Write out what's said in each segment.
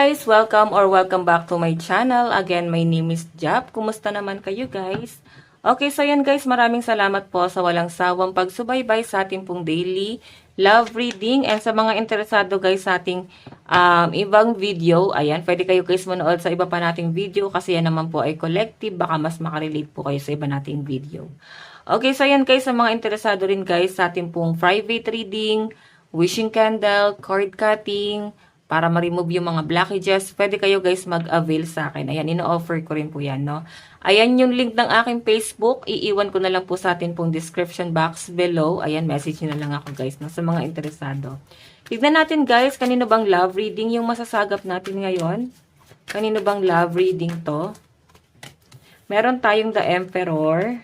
guys! Welcome back to my channel. Again, my name is Jap. Kumusta naman kayo guys? Okay, so yan guys, maraming salamat po sa walang sawang pagsubaybay sa ating pong daily love reading. And sa mga interesado guys sa ating ibang video, ayan, pwede kayo guys manood sa iba pa nating video kasi yan naman po ay collective. Baka mas makarelate po kayo sa iba nating video. Okay, so yan guys, sa mga interesado rin guys sa ating pong private reading, wishing candle, cord cutting, para ma-remove yung mga blockages, pwede kayo guys mag-avail sa akin. Ayan, ino-offer ko rin po yan, no? Ayan yung link ng aking Facebook. Iiwan ko na lang po sa atin pong description box below. Ayan, message nyo na lang ako guys, no? Sa mga interesado. Tignan natin guys, kanino bang love reading yung masasagap natin ngayon? Kanino bang love reading to? Meron tayong The Emperor.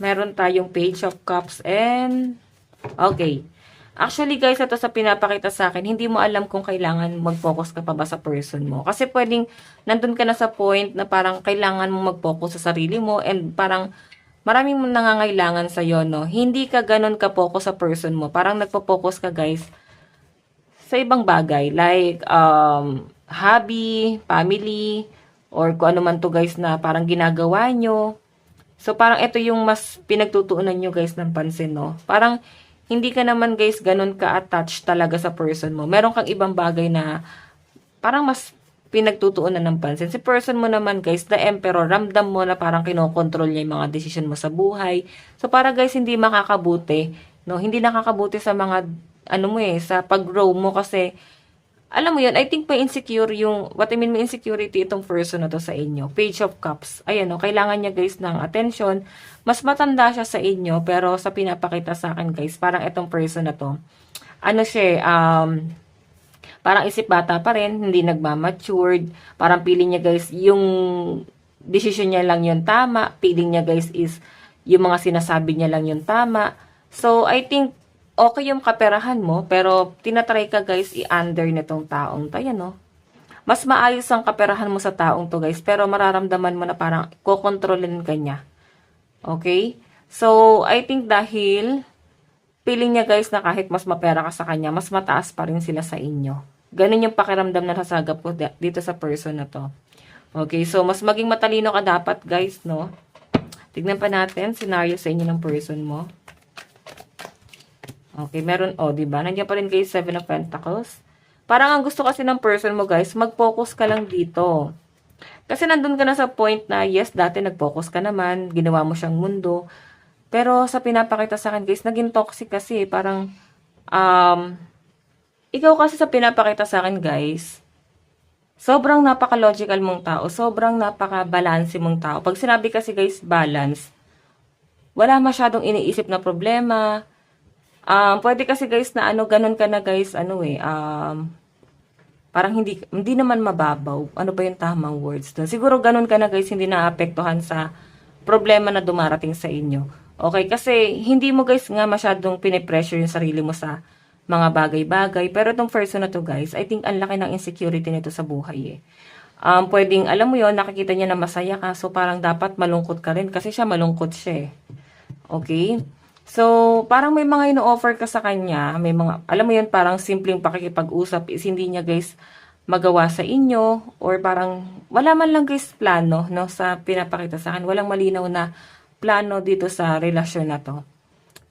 Meron tayong Page of Cups and... Okay. Actually guys, ito sa pinapakita sa akin, hindi mo alam kung kailangan mag-focus ka pa ba sa person mo. Kasi pwedeng nandun ka na sa point na parang kailangan mo mag-focus sa sarili mo and parang maraming nangangailangan sa'yo, no? Hindi ka ganun ka-focus sa person mo. Parang nagpo-focus ka guys sa ibang bagay like hobby, family, or kung ano man to guys na parang ginagawa nyo. So parang ito yung mas pinagtutuunan nyo guys ng pansin, no? Parang hindi ka naman guys ganun ka-attached talaga sa person mo. Meron kang ibang bagay na parang mas pinagtutuunan ng pansin. Si person mo naman guys, the emperor, ramdam mo na parang kinokontrol niya yung mga decision mo sa buhay. So para guys, hindi makakabuti. No? Hindi nakakabuti sa mga, ano mo sa pag-grow mo kasi, alam mo yun, I think may insecure yung, what I mean, may insecurity itong person na to sa inyo. Page of Cups. Ayan, no, kailangan niya guys ng attention. Mas matanda siya sa inyo, pero sa pinapakita sa akin guys, parang itong person na to, ano siya, parang isip bata pa rin, hindi nagmamatured. Parang feeling niya guys, yung decision niya lang yung tama. Feeling niya guys is, yung mga sinasabi niya lang yung tama. So, I think, okay yung kaperahan mo, pero tinatry ka guys i-under nitong taong to, yan no. Mas maayos ang kaperahan mo sa taong to guys, pero mararamdaman mo na parang kokontrolin ka niya. Okay? So, I think dahil feeling niya guys na kahit mas mapera ka sa kanya, mas mataas pa rin sila sa inyo. Ganun yung pakiramdam na nasagap ko dito sa person na to. Okay? So, mas maging matalino ka dapat guys, no? Tignan pa natin scenario sa inyo ng person mo. Okay, meron, diba? Nandiyan pa rin guys, 7 of Pentacles. Parang ang gusto kasi ng person mo guys, mag-focus ka lang dito. Kasi nandun ka na sa point na, yes, dati nag-focus ka naman, ginawa mo siyang mundo. Pero sa pinapakita sa akin guys, naging toxic kasi, parang, ikaw kasi sa pinapakita sa akin guys, sobrang napaka-logical mong tao, sobrang napaka-balance mong tao. Pag sinabi kasi guys, balance, wala masyadong iniisip na problema. Pwede kasi guys na ganun ka na guys, parang hindi naman mababaw. Ano ba yung tamang words doon? Siguro ganun ka na guys, hindi naapektuhan sa problema na dumarating sa inyo. Okay, kasi hindi mo guys nga masyadong pinipressure yung sarili mo sa mga bagay-bagay. Pero itong person na to guys, I think ang laki ng insecurity nito sa buhay pwedeng, alam mo yon, nakikita niya na masaya ka, so parang dapat malungkot ka rin kasi siya malungkot siya Okay? So, parang may mga ino-offer ka sa kanya, may mga, alam mo yun, parang simpleng pakikipag-usap is hindi niya guys magawa sa inyo, or parang wala man lang guys plano, no, sa pinapakita sa akin. Walang malinaw na plano dito sa relasyon na to.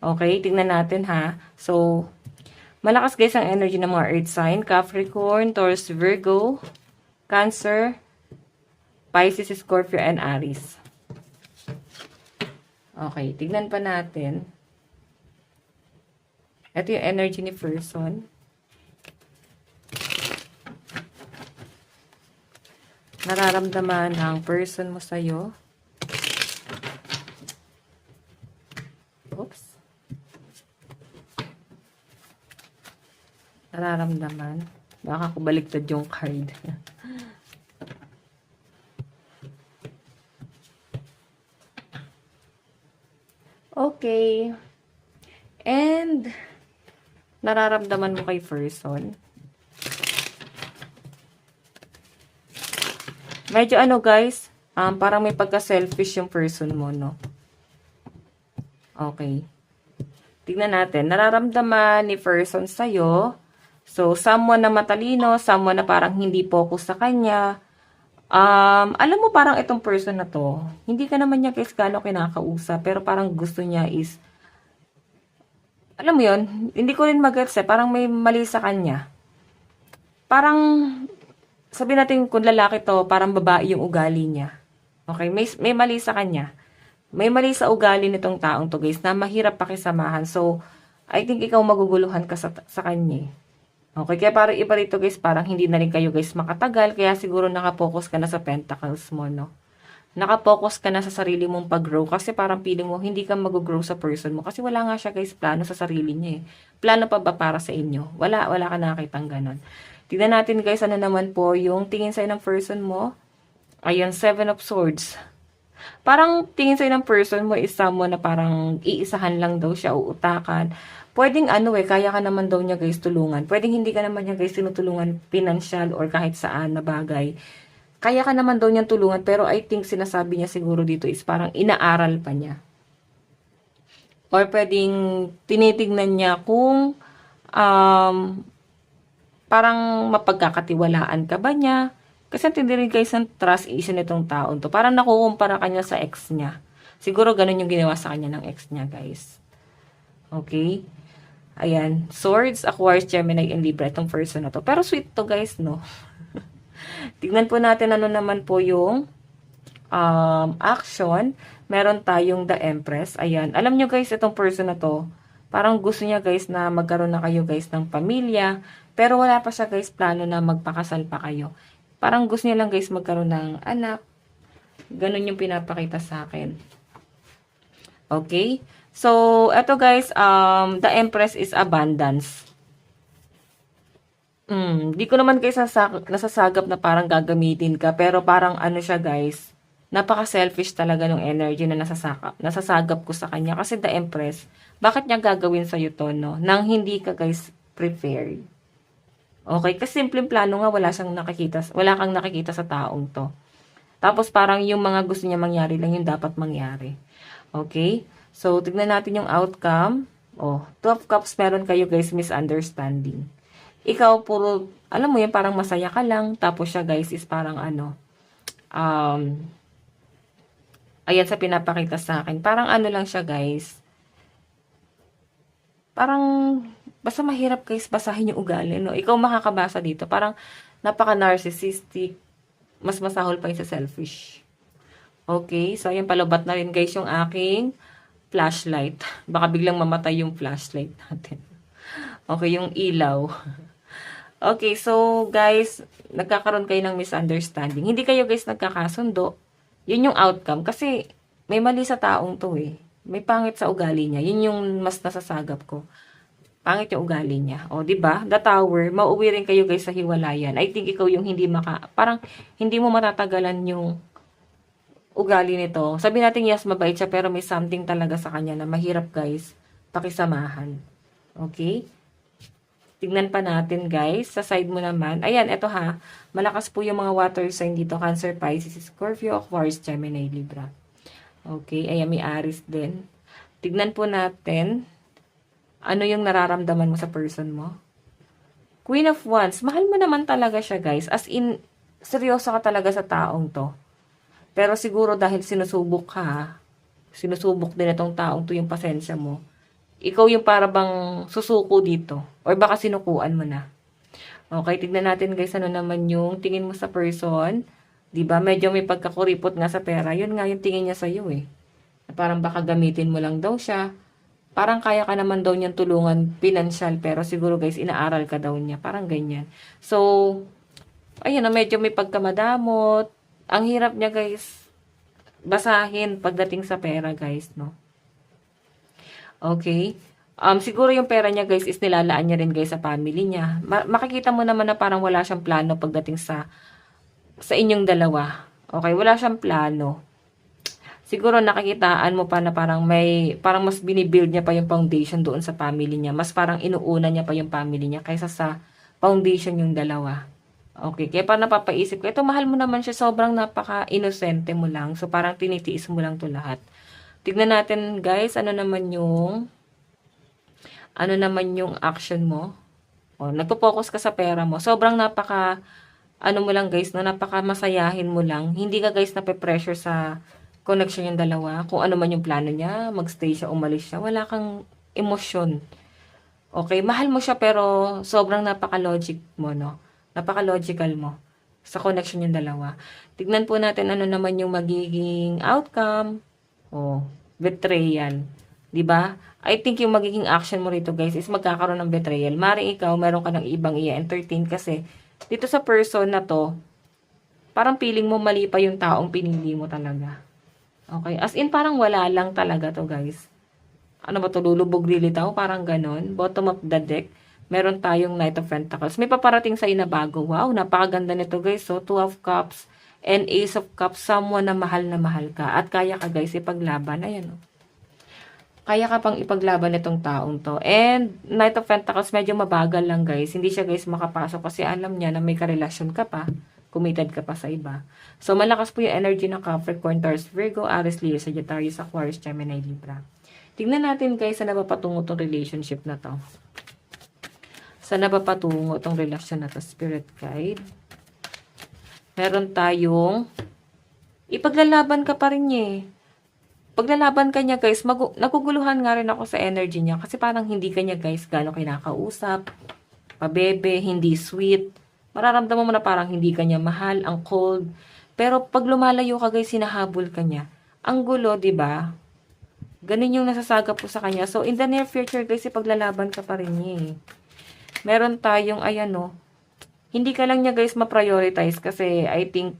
Okay, tingnan natin ha. So, malakas guys ang energy ng mga earth sign, Capricorn, Taurus, Virgo, Cancer, Pisces, Scorpio, and Aries. Okay, tignan pa natin. Ito yung energy ni person. Nararamdaman ng person mo sa'yo. Oops. Nararamdaman. Baka kubaliktad yung card. Okay. And nararamdaman mo kay person. Medyo guys, parang may pagka-selfish yung person mo, no? Okay. Tignan natin. Nararamdaman ni person sa'yo So, someone na matalino, someone na parang hindi focus sa kanya. Alam mo parang itong person na to, hindi ka naman niya guys gaano kinakausap, pero parang gusto niya is, alam mo yon, hindi ko rin mag-gets parang may mali sa kanya. Parang, sabi natin kung lalaki to, parang babae yung ugali niya. Okay, may mali sa kanya. May mali sa ugali nitong taong to guys, na mahirap pakisamahan. So, I think ikaw maguguluhan ka sa kanya. Okay, kaya parang iba rito guys, parang hindi na rin kayo guys makatagal, kaya siguro nakapokus ka na sa pentacles mo, no? Nakapokus ka na sa sarili mong pag-grow kasi parang feeling mo hindi ka mag-grow sa person mo kasi wala nga siya guys plano sa sarili niya eh. Plano pa ba para sa inyo? Wala ka nakakitang ganon. Tignan natin guys, ano naman po yung tingin sa'yo ng person mo. Ayun, 7 of Swords. Parang tingin sa'yo ng person mo is someone na parang iisahan lang daw siya, uutakan. Pwedeng kaya ka naman daw niya guys tulungan. Pwedeng hindi ka naman niya guys tinutulungan financial or kahit saan na bagay. Kaya ka naman daw niyang tulungan, pero I think sinasabi niya siguro dito is parang inaaral pa niya. Or pwedeng tinitignan niya kung parang mapagkakatiwalaan ka ba niya. Kasi ang tindi rin guys ng trust issue nitong taon to. Parang nakukumpara kanya sa ex niya. Siguro ganun yung ginawa sa kanya ng ex niya guys. Okay? Ayan. Swords, Aquarius, Gemini, and Libra. Itong person na to. Pero sweet to guys, no? Tignan po natin ano naman po yung action. Meron tayong The Empress. Ayan. Alam nyo guys, itong person na to, parang gusto niya guys na magkaroon na kayo guys ng pamilya. Pero wala pa siya guys plano na magpakasal pa kayo. Parang gusto niya lang guys magkaroon ng anak. Ganun yung pinapakita sa akin. Okay? So, eto guys, the Empress is abundance. Di ko naman guys nasasagap na parang gagamitin ka, pero parang ano siya guys, napaka-selfish talaga ng energy na nasasagap ko sa kanya. Kasi the Empress, bakit niya gagawin sa'yo to, no? Nang hindi ka guys prepared. Okay? Kasi simpleng plano nga, wala kang nakikita sa taong to. Tapos parang yung mga gusto niya mangyari lang yung dapat mangyari. Okay? So, tignan natin yung outcome. Oh, 2 of Cups, meron kayo guys misunderstanding. Ikaw puro, alam mo yan, parang masaya ka lang. Tapos siya guys is parang ayan sa pinapakita sa akin. Parang ano lang siya guys. Parang, basta mahirap guys basahin yung ugali, no? Ikaw makakabasa dito. Parang napaka-narcissistic. Mas masahol pa yung sa selfish. Okay, so ayan, palubat na rin guys yung aking flashlight. Baka biglang mamatay yung flashlight natin. Okay, yung ilaw. Okay, so guys, nagkakaroon kayo ng misunderstanding. Hindi kayo guys nagkakasundo. Yun yung outcome. Kasi may mali sa taong to eh. May pangit sa ugali niya. Yun yung mas nasasagap ko. Pangit yung ugali niya. O, diba? The Tower, mauwi rin kayo guys sa hiwalayan. I think ikaw yung parang hindi mo matatagalan yung ugali nito. Sabi natin yes, mabait siya, pero may something talaga sa kanya na mahirap guys pakisamahan. Okay? Tignan pa natin guys. Sa side mo naman. Ayan, eto ha. Malakas po yung mga water sign dito. Cancer, Pisces, Scorpio, Aquarius, Gemini, Libra. Okay, ayan, may Aries din. Tignan po natin. Ano yung nararamdaman mo sa person mo? Queen of Wands. Mahal mo naman talaga siya guys. As in, seryoso ka talaga sa taong to. Pero siguro dahil sinusubok ka, sinusubok din itong taong to yung pasensya mo. Ikaw yung para bang susuko dito. Or baka sinukuan mo na. Okay, tignan natin guys ano naman yung tingin mo sa person. Diba? Medyo may pagkakuripot nga sa pera. Yun nga yung tingin niya sa'yo eh. Parang baka gamitin mo lang daw siya. Parang kaya ka naman daw niyang tulungan financial. Pero siguro guys, inaaral ka daw niya. Parang ganyan. So, ayun na, medyo may pagkamadamot. Ang hirap niya guys basahin pagdating sa pera guys, no? Okay. Siguro yung pera niya guys is nilalaan niya rin guys sa family niya. Makikita mo naman na parang wala siyang plano pagdating sa inyong dalawa. Okay, wala siyang plano. Siguro nakikitaan mo pa na parang mas binibuild niya pa yung foundation doon sa family niya. Mas parang inuuna niya pa yung family niya kaysa sa foundation yung dalawa. Okay, kaya parang napapaisip ko, ito mahal mo naman siya, sobrang napaka-inosente mo lang. So parang tinitiis mo lang to lahat. Tignan natin guys, ano naman yung action mo. O, nagpo-focus ka sa pera mo. Sobrang ano mo lang guys, no, napaka masayahin mo lang. Hindi ka guys nape-pressure sa connection yung dalawa. Kung ano man yung plano niya, magstay siya, umalis siya. Wala kang emosyon. Okay, mahal mo siya pero sobrang napaka-logic mo, no? Napaka-logical mo sa connection yung dalawa. Tignan po natin ano naman yung magiging outcome. Oh, betrayal. 'Di ba? I think yung magiging action mo rito, guys, is magkakaroon ng betrayal. Maring ikaw, meron ka ng ibang i-entertain kasi dito sa person na to, parang feeling mo mali pa yung taong pinili mo talaga. Okay? As in, parang wala lang talaga to, guys. Ano ba to, lulubog lilitaw? Parang ganon. Bottom of the deck, meron tayong Knight of Pentacles. May paparating sa'yo na bago. Wow, napakaganda nito, guys. So, Two of Cups and Ace of Cups, someone na mahal ka. At kaya ka, guys, ipaglaban. Ayan, oh. Kaya ka pang ipaglaban itong taong to. And, Knight of Pentacles, medyo mabagal lang, guys. Hindi siya, guys, makapasok kasi alam niya na may karelasyon ka pa. Committed ka pa sa iba. So, malakas po yung energy ng Capricorn, Taurus, Virgo, Aries, Leo, Sagittarius, Aquarius, Gemini, Libra. Tingnan natin, guys, saan napapatungo tong relationship na to. Saan napapatungo tong relasyon na to, Spirit Guide. Meron tayong ipaglalaban ka pa rin niya eh. Paglalaban ka niya, guys, naguguluhan nga rin ako sa energy niya kasi parang hindi ka niya, guys, gano'ng kinakausap, pabebe, hindi sweet. Mararamdaman mo na parang hindi ka niya mahal, ang cold. Pero pag lumalayo ka, guys, sinahabol ka niya. Ang gulo, 'di ba? Ganun yung nasasaga po sa kanya. So, in the near future, guys, ipaglalaban ka pa rin niya eh. Meron tayong, ayan no, hindi ka lang niya, guys, ma-prioritize kasi I think,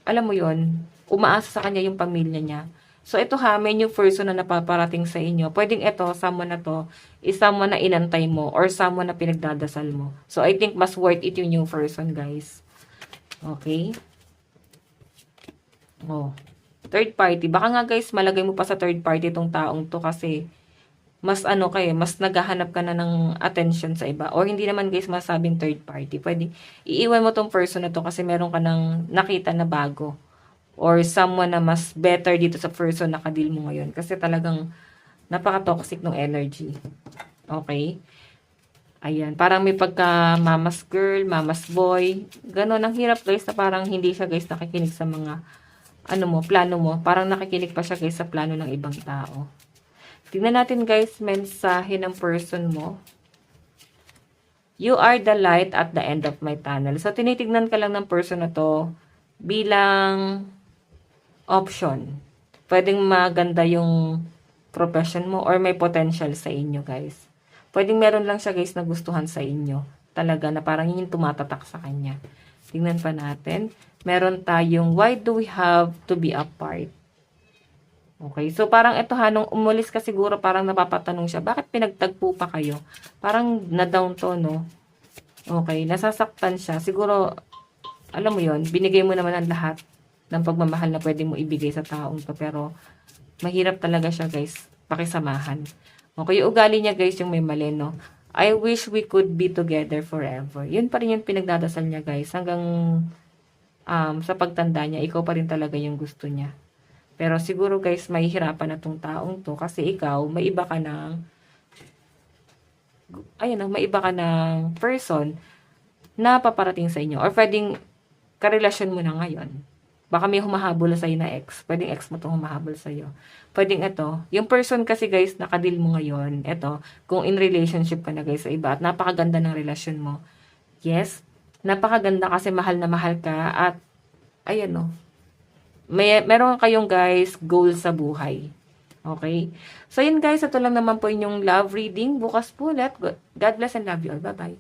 alam mo yon, umaasa sa kanya yung pamilya niya. So, ito ha, may new person na napaparating sa inyo. Pwedeng ito, someone na to, is someone na inantay mo or someone na pinagdadasal mo. So, I think mas worth it yung new person, guys. Okay? Oh. Third party. Baka nga, guys, malagay mo pa sa third party itong taong to kasi mas ano kayo, mas naghahanap ka na ng attention sa iba. Or hindi naman, guys, masabing third party. Pwede, iiwan mo tong person na to kasi meron ka ng nakita na bago. Or someone na mas better dito sa person na kadil mo ngayon. Kasi talagang napaka-toxic ng energy. Okay? Ayan. Parang may pagka mama's girl, mama's boy. Ganon. Ang hirap, guys, na parang hindi siya, guys, nakikinig sa mga ano mo, plano mo. Parang nakikinig pa siya, guys, sa plano ng ibang tao. Tingnan natin, guys, mensahe ng person mo. You are the light at the end of my tunnel. So, tinitignan ka lang ng person na to bilang option. Pwedeng maganda yung profession mo or may potential sa inyo, guys. Pwedeng meron lang siya, guys, na gustuhan sa inyo. Talaga na parang yun yung tumatatak sa kanya. Tingnan pa natin. Meron tayong, why do we have to be apart? Okay, so parang ito ha, nung umulis ka siguro, parang napapatanong siya, bakit pinagtagpo pa kayo? Parang na-down to, no? Okay, nasasaktan siya. Siguro, alam mo yon, binigay mo naman ang lahat ng pagmamahal na pwede mo ibigay sa taong to. Pero, mahirap talaga siya, guys, pakisamahan. Okay, yung ugali niya, guys, yung may mali, no? I wish we could be together forever. Yun pa rin yung pinagdadasal niya, guys. Hanggang sa pagtanda niya, ikaw pa rin talaga yung gusto niya. Pero siguro, guys, mahihirapan na tong taong to kasi ikaw, may iba ka ng may iba ka ng person na paparating sa inyo. Or pwedeng karelasyon mo na ngayon. Baka may humahabol sa'yo na ex. Pwedeng ex mo itong humahabol sa'yo. Pwedeng ito. Yung person kasi, guys, nakadil mo ngayon. Ito, kung in relationship ka na, guys, sa iba at napakaganda ng relasyon mo. Yes, napakaganda kasi mahal na mahal ka at ayan o. Meron kayong, guys, goal sa buhay. Okay? So, yun, guys. Ito lang naman po inyong love reading. Bukas po ulit. God bless and love you all. Bye-bye.